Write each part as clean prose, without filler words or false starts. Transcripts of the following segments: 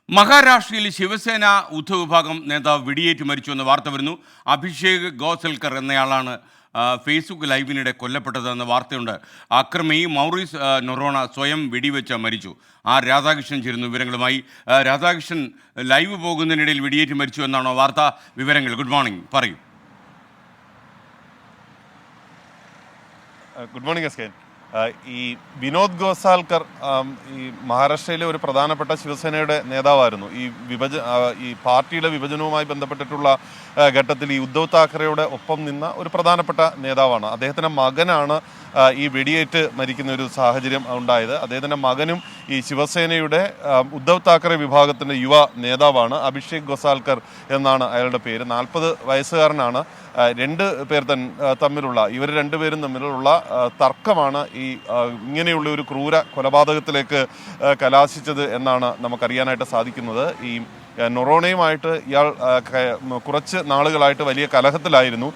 മഹാരാഷ്ട്രയിൽ ശിവസേന ഉദ്ധവ് വിഭാഗം നേതാവ് വെടിയേറ്റ് മരിച്ചുവെന്ന വാർത്ത വരുന്നു. അഭിഷേക് ഗോസൽക്കർ എന്നയാളാണ് ഫേസ്ബുക്ക് ലൈവിനിടെ കൊല്ലപ്പെട്ടതെന്ന വാർത്തയുണ്ട്. അക്രമി മൗറീസ് നൊറോണ സ്വയം വെടിവെച്ച് മരിച്ചു. രാധാകൃഷ്ണൻ ചേരുന്നു വിവരങ്ങളുമായി. രാധാകൃഷ്ണൻ, ലൈവ് പോകുന്നതിനിടയിൽ വെടിയേറ്റ് മരിച്ചു എന്നാണോ വാർത്ത? വിവരങ്ങൾ. ഗുഡ് മോർണിംഗ്, പറയൂ. Good morning S K. ഈ വിനോദ് ഗോസാൽക്കർ ഈ മഹാരാഷ്ട്രയിലെ ഒരു പ്രധാനപ്പെട്ട ശിവസേനയുടെ നേതാവായിരുന്നു. ഈ പാർട്ടിയുടെ വിഭജനവുമായി ബന്ധപ്പെട്ടിട്ടുള്ള ഘട്ടത്തിൽ ഈ ഉദ്ധവ് താക്കറെയുടെ ഒപ്പം നിന്ന ഒരു പ്രധാനപ്പെട്ട നേതാവാണ്. അദ്ദേഹത്തിൻ്റെ മകനാണ് ഈ വെടിയേറ്റ് മരിക്കുന്ന ഒരു സാഹചര്യം ഉണ്ടായത്. അദ്ദേഹത്തിൻ്റെ മകനും ഈ ശിവസേനയുടെ ഉദ്ധവ് താക്കറെ വിഭാഗത്തിൻ്റെ യുവ നേതാവാണ്. അഭിഷേക് ഗോസാൽക്കർ എന്നാണ് അയാളുടെ പേര്. 40 വയസ്സുകാരനാണ്. രണ്ട് പേർ ഇവർ രണ്ടുപേരും തമ്മിലുള്ള തർക്കമാണ് ഈ ഇങ്ങനെയുള്ള ഒരു ക്രൂര കൊലപാതകത്തിലേക്ക് കലാശിച്ചത് എന്നാണ് നമുക്കറിയാനായിട്ട് സാധിക്കുന്നത്. ഈ നൊറോണയുമായിട്ട് ഇയാൾ കുറച്ച് നാളുകളായിട്ട് വലിയ കലഹത്തിലായിരുന്നു.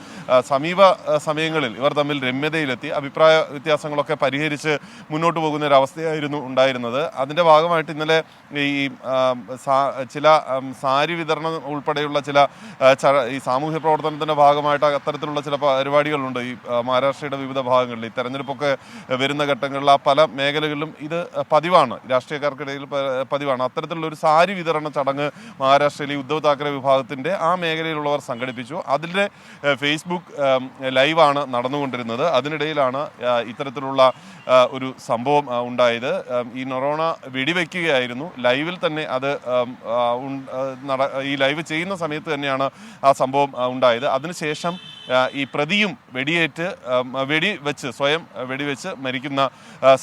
സമീപ സമയങ്ങളിൽ ഇവർ തമ്മിൽ രമ്യതയിലെത്തി അഭിപ്രായ വ്യത്യാസങ്ങളൊക്കെ പരിഹരിച്ച് മുന്നോട്ട് പോകുന്ന ഒരു അവസ്ഥയായിരുന്നു ഉണ്ടായിരുന്നത്. അതിൻ്റെ ഭാഗമായിട്ട് ഇന്നലെ ഈ ചില സാരി വിതരണം ഉൾപ്പെടെയുള്ള ചില ഈ സാമൂഹ്യ പ്രവർത്തനത്തിൻ്റെ ഭാഗമായിട്ട് അത്തരത്തിലുള്ള ചില പരിപാടികളുണ്ട് ഈ മഹാരാഷ്ട്രയുടെ വിവിധ ഭാഗങ്ങളിൽ. ഈ തെരഞ്ഞെടുപ്പൊക്കെ വരുന്ന ഘട്ടങ്ങളിൽ പല മേഖലകളിലും ഇത് പതിവാണ്, രാഷ്ട്രീയക്കാർക്കിടയിൽ പതിവാണ്. അത്തരത്തിലുള്ള ഒരു സാരി വിതരണ ചടങ്ങ് മഹാരാഷ്ട്രയിലെ ഉദ്ധവ് താക്കറെ വിഭാഗത്തിൻ്റെ ആ മേഖലയിലുള്ളവർ സംഘടിപ്പിച്ചു. അതിൻ്റെ ഫേസ്ബുക്ക് ലൈവാണ് നടന്നുകൊണ്ടിരുന്നത്. അതിനിടയിലാണ് ഇത്തരത്തിലുള്ള ഒരു സംഭവം ഉണ്ടായത്. ഈ നൊറോണ വെടിവെക്കുകയായിരുന്നു. ലൈവിൽ തന്നെ അത് ഈ ലൈവ് ചെയ്യുന്ന സമയത്ത് തന്നെയാണ് ആ സംഭവം ഉണ്ടായത്. അതിനുശേഷം ഈ പ്രതിയും സ്വയം വെടിവെച്ച് മരിക്കുന്ന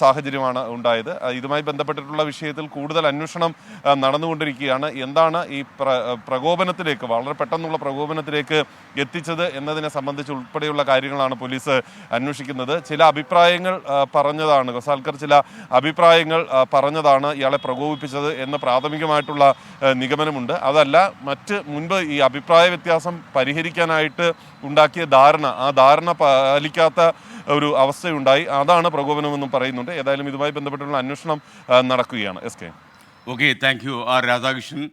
സാഹചര്യമാണ് ഉണ്ടായത്. ഇതുമായി ബന്ധപ്പെട്ടിട്ടുള്ള വിഷയത്തിൽ കൂടുതൽ അന്വേഷണം നടന്നുകൊണ്ടിരിക്കുകയാണ്. എന്താണ് ഈ പ്രകോപനത്തിലേക്ക്, വളരെ പെട്ടെന്നുള്ള പ്രകോപനത്തിലേക്ക് എത്തിച്ചത് എന്നതിനെ സംബന്ധിച്ച് ഉൾപ്പെടെയുള്ള കാര്യങ്ങളാണ് പോലീസ് അന്വേഷിക്കുന്നത്. ചില അഭിപ്രായങ്ങൾ പറഞ്ഞതാണ് ഗോസാൽക്കർ പറഞ്ഞതാണ് ഇയാളെ പ്രകോപിപ്പിച്ചത് എന്ന് പ്രാഥമികമായിട്ടുള്ള നിഗമനമുണ്ട്. അതല്ല, മുൻപ് ഈ അഭിപ്രായ വ്യത്യാസം പരിഹരിക്കാനായിട്ട് ഉണ്ടാക്കിയ ധാരണ പാലിക്കാത്ത ഒരു അവസ്ഥയുണ്ടായി. അതാണ് പ്രകോപനമെന്നും പറയുന്നുണ്ട്. ഏതായാലും ഇതുമായി ബന്ധപ്പെട്ടുള്ള അന്വേഷണം നടക്കുകയാണ്. S K. Okay, thank you Radhakrishnan.